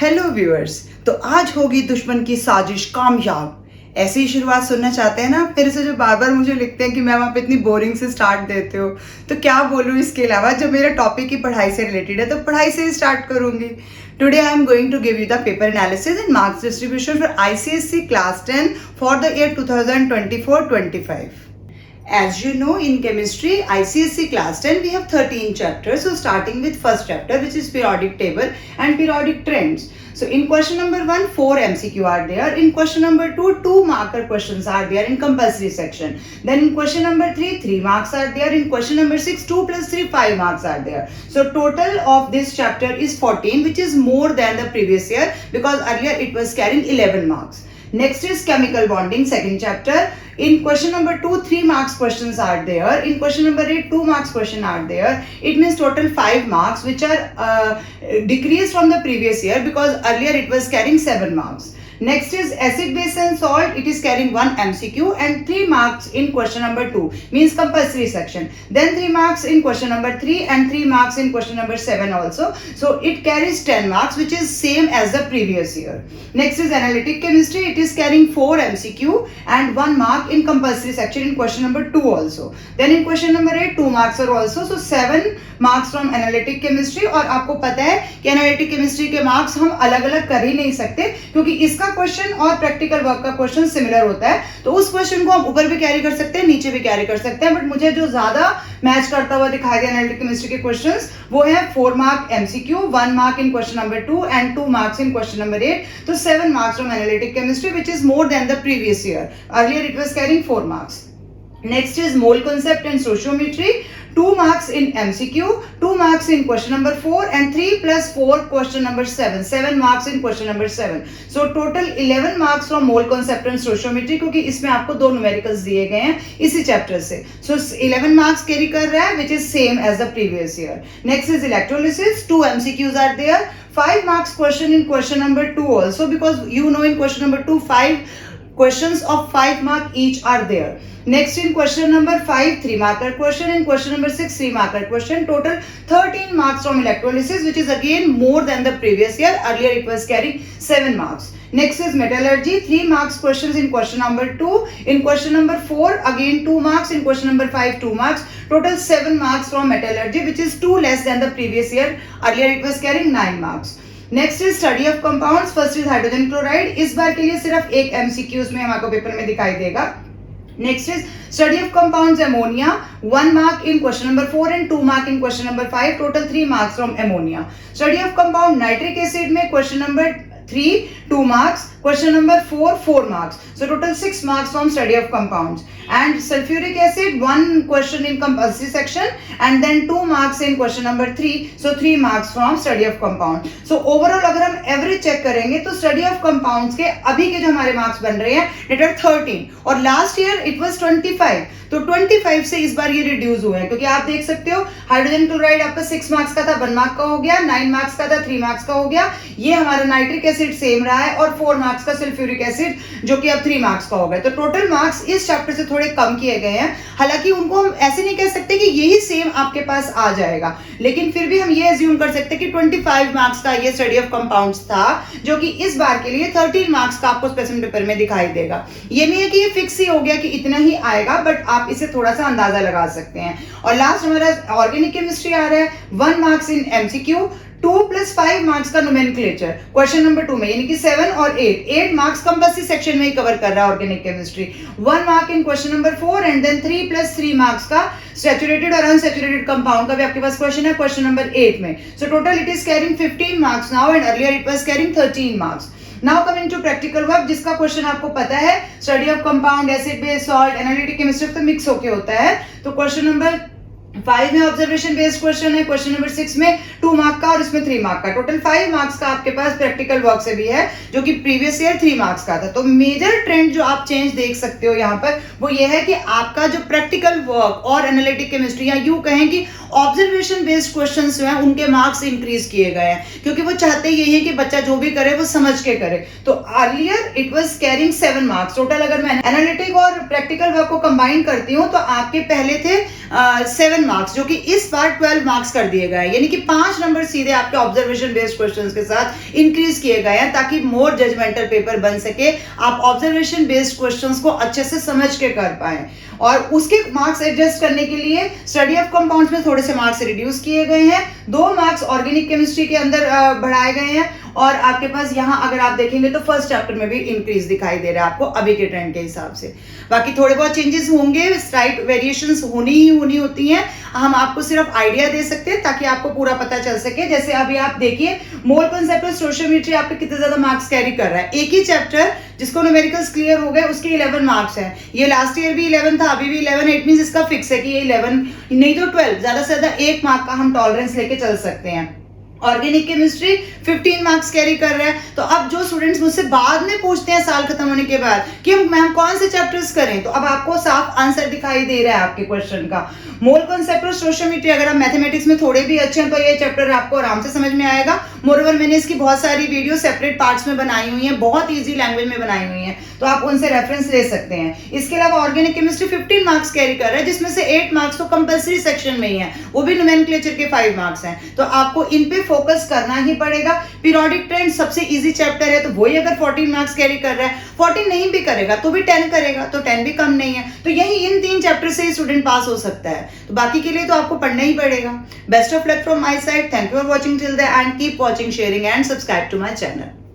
Hello viewers. तो आज होगी दुश्मन की साजिश कामयाब। ऐसी ही शुरुआत सुनना चाहते हैं ना? फिर से जो बार बार मुझे लिखते हैं कि मैम आप इतनी बोरिंग से स्टार्ट देते हो, तो क्या बोलूँ इसके अलावा। जब मेरा टॉपिक ही पढ़ाई से रिलेटेड है तो पढ़ाई से ही स्टार्ट करूंगी। Today I am going to give you the paper analysis and marks distribution for ICSE class 10 for the year 2024-25. As you know, in chemistry, ICSE class 10, we have 13 chapters. So starting with first chapter, which is periodic table and periodic trends. So in question number 1, 4 MCQ are there. In question number 2, 2 marker questions are there in compulsory section. Then in question number 3, 3 marks are there. In question number 6, 2 plus 3, 5 marks are there. So total of this chapter is 14, which is more than the previous year because earlier it was carrying 11 marks. Next is chemical bonding, second chapter. In question number 2, 3 marks questions are there. In question number 8, 2 marks question are there. It means total 5 marks, which are decreased from the previous year because earlier it was carrying 7 marks. Next is acid, base and salt. It is carrying 1 MCQ and 3 marks in question number 2, means compulsory section. Then 3 marks in question number 3 and 3 marks in question number 7 also. So it carries 10 marks, which is same as the previous year. Next is analytic chemistry. It is carrying 4 MCQ and 1 mark in compulsory section in question number 2 also. Then in question number 8, 2 marks are also. So 7 marks from analytic chemistry. और आपको पता है कि analytic chemistry के marks हम अलग अलग कर ही नहीं सकते क्योंकि इसका क्वेश्चन और प्रैक्टिकल वर्क का क्वेश्चन सिमिलर होता है। तो उस क्वेश्चन को हम ऊपर भी कैरी कर सकते हैं, नीचे भी कैरी कर सकते हैं। बट मुझे जो ज्यादा मैच करता हुआ दिखाई दे एनालिटिक केमिस्ट्री के क्वेश्चंस, वो है 4 mark MCQ, 1 mark in question number 2 and 2 marks in question number 8. तो 7 marks from analytic chemistry, which is more than the previous year. Earlier it was carrying 4 marks. Next is mole concept and stoichiometry. 2 marks in MCQ, 2 marks in question number 4 and 3 plus 4 question number 7. 7 marks in question number 7. So total 11 marks from mole concept and stoichiometry क्योंकि इसमें आपको 2 numericals दिए गए हैं इसी chapter से. So 11 marks carry कर रहा है, which is same as the previous year. Next is electrolysis. 2 MCQs are there. 5 marks question in question number 2 also because you know in question number 2 5 questions of 5 mark each are there. Next in question number 5, 3 marker question. In question number 6, 3 marker question. Total 13 marks from electrolysis, which is again more than the previous year. Earlier it was carrying 7 marks. Next is metallurgy. 3 marks questions in question number 2. In question number 4, again 2 marks. In question number 5, 2 marks. Total 7 marks from metallurgy, which is 2 less than the previous year. Earlier it was carrying 9 marks. Next is study of compounds. First is hydrogen chloride. इस बार के लिए सिर्फ एक MCQ में हमारे paper में दिखाई देगा. Next is study of compounds ammonia. 1 mark in question number 4 and 2 mark in question number 5. Total 3 marks from ammonia. Study of compound nitric acid में question number 3 2 marks, question number 4 4 marks. So total 6 marks from study of compounds. And sulfuric acid 1 question in compulsory section and then 2 marks in question number 3. So 3 marks from study of compound. So overall अगर हम average check करेंगे तो study of compounds के अभी के जो हमारे marks बन रहे हैं it are 13 और लास्ट ईयर it was 25. तो 25 से इस बार ये रिड्यूस हुए हैं क्योंकि आप देख सकते हो हाइड्रोजन क्लोराइड आपका 6 मार्क्स का था, 1 मार्क का हो गया, 9 मार्क्स का था, 3 मार्क्स का हो गया. ये हमारा नाइट्रिक एसिड सेम रहा है और 4 मार्क्स का सल्फ्यूरिक एसिड जो कि अब 3 मार्क्स का हो गया. तो टोटल मार्क्स इस चैप्टर से थोड़े कम किए गए हैं. हालांकि उनको हम ऐसे नहीं कह सकते कि यही सेम आपके पास आ जाएगा, लेकिन फिर भी हम ये एज्यूम कर सकते हैं कि 25 मार्क्स का ये स्टडी ऑफ कंपाउंड्स था जो कि इस बार के लिए 13 मार्क्स का आपको स्पेसिफिक पेपर में दिखाई देगा. ये नहीं है कि ये फिक्स ही हो गया कि इतना ही आएगा, बट आप इसे थोड़ा सा अंदाजा लगा सकते हैं. और लास्ट हमारा ऑर्गेनिक केमिस्ट्री आ रहा है. 1 marks in MCQ, 2 plus 5 marks का नोमेनक्लेचर क्वेश्चन नंबर 2 में, यानी कि 7 और 8 मार्क्स कंपल्सरी सेक्शन में ही कवर कर रहा है organic chemistry. 1 mark in question number 4 and then 3 plus 3 marks का सैचुरेटेड और अनसैचुरेटेड कंपाउंड का भी आपके पास क्वेश्चन है क्वेश्चन नंबर 8 में. So total it is carrying 15 marks now and earlier it was carrying 13 marks. Now coming to practical work, जिसका question आपको पता है study of compound, acid base, salt, analytic chemistry तो मिक्स होके होता है. तो क्वेश्चन नंबर 5 में ऑब्जर्वेशन बेस्ड क्वेश्चन है, क्वेश्चन नंबर 6 में 2 मार्क का और इसमें 3 मार्क का. टोटल 5 मार्क्स का आपके पास प्रैक्टिकल वर्क से भी है जो कि प्रीवियस ईयर 3 मार्क्स का था. तो मेजर ट्रेंड जो आप चेंज देख सकते हो यहाँ पर वो ये है कि आपका जो प्रैक्टिकल वर्क और एनालिटिक केमिस्ट्री या यूं कहें कि ऑब्जर्वेशन बेस्ड क्वेश्चन जो है उनके मार्क्स इंक्रीज किए गए हैं, क्योंकि वो चाहते यही है कि बच्चा जो भी करे वो समझ के करे। तो earlier it was carrying 7 marks total. अगर मैं एनालिटिक और प्रैक्टिकल वर्क को कंबाइन करती हूँ तो आपके पहले थे 7 मार्क्स, जो कि इस बार 12 मार्क्स कर दिए गए, यानी कि 5 नंबर सीधे आपके ऑब्जर्वेशन बेस्ड क्वेश्चंस के साथ इंक्रीज किए गए हैं, ताकि मोर जजमेंटल पेपर बन सके, आप ऑब्जर्वेशन बेस्ड क्वेश्चंस को अच्छे से समझ के कर पाए। और उसके मार्क्स एडजस्ट करने के लिए स्टडी ऑफ कंपाउंड्स में थोड़े से मार्क्स रिड्यूस किए गए हैं, 2 मार्क्स ऑर्गेनिक केमिस्ट्री के अंदर बढ़ाए गए हैं, और आपके पास यहाँ अगर आप देखेंगे तो फर्स्ट चैप्टर में भी इंक्रीज दिखाई दे रहा है आपको अभी के ट्रेंड के हिसाब से। बाकी थोड़े बहुत चेंजेस होंगे, स्लाइट वेरिएशंस होनी होती हैं, हम आपको सिर्फ आइडिया दे सकते हैं ताकि आपको पूरा पता चल सके। जैसे अभी आप देखिए मोल कॉन्सेप्ट और स्टोइचियोमेट्री आपके कितने ज्यादा मार्क्स कैरी कर रहा है। एक ही चैप्टर जिसको न्यूमेरिकल्स क्लियर हो गए उसके 11 मार्क्स हैं, ये लास्ट ईयर भी 11 था, अभी भी 11, इट मींस इसका फिक्स है कि ये 11 नहीं तो 12, ज्यादा से ज्यादा 1 मार्क का हम टॉलरेंस लेके चल सकते हैं। ऑर्गेनिक केमिस्ट्री 15 मार्क्स कैरी कर रहा है। तो अब जो स्टूडेंट्स मुझसे बाद में पूछते हैं साल खत्म होने के बाद कि मैम कौन से चैप्टर्स करें, तो अब आपको साफ आंसर दिखाई दे रहा है आपके क्वेश्चन का। मोल कॉन्सेप्ट और स्टोइचियोमेट्री, अगर आप मैथमेटिक्स में थोड़े भी अच्छे हैं तो ये चैप्टर आपको आराम से समझ में आएगा। मोरओवर मैंने इसकी बहुत सारी वीडियो सेपरेट पार्ट्स में बनाई हुई हैं, बहुत ईजी लैंग्वेज में बनाई हुई हैं, तो आप उनसे रेफरेंस ले सकते हैं। इसके अलावा ऑर्गेनिक केमिस्ट्री 15 मार्क्स कैरी कर रहा है, जिसमें से 8 मार्क्स तो कंपल्सरी सेक्शन में ही है, वो भी नोमेनक्लेचर के 5 मार्क्स हैं, तो आपको इन पे फोकस करना ही पड़ेगा। पीरियोडिक ट्रेंड सबसे इजी चैप्टर है, तो वही अगर 14 मार्क्स कैरी कर रहा है, 14 नहीं भी करेगा तो भी 10 करेगा, तो 10 भी कम नहीं है, तो यही इन 3 चैप्टर से स्टूडेंट पास हो सकता है। तो बाकी के लिए तो आपको पढ़ना ही पड़ेगा। Best of luck from my side, thank you for watching till the end, keep watching, sharing and subscribe to my channel.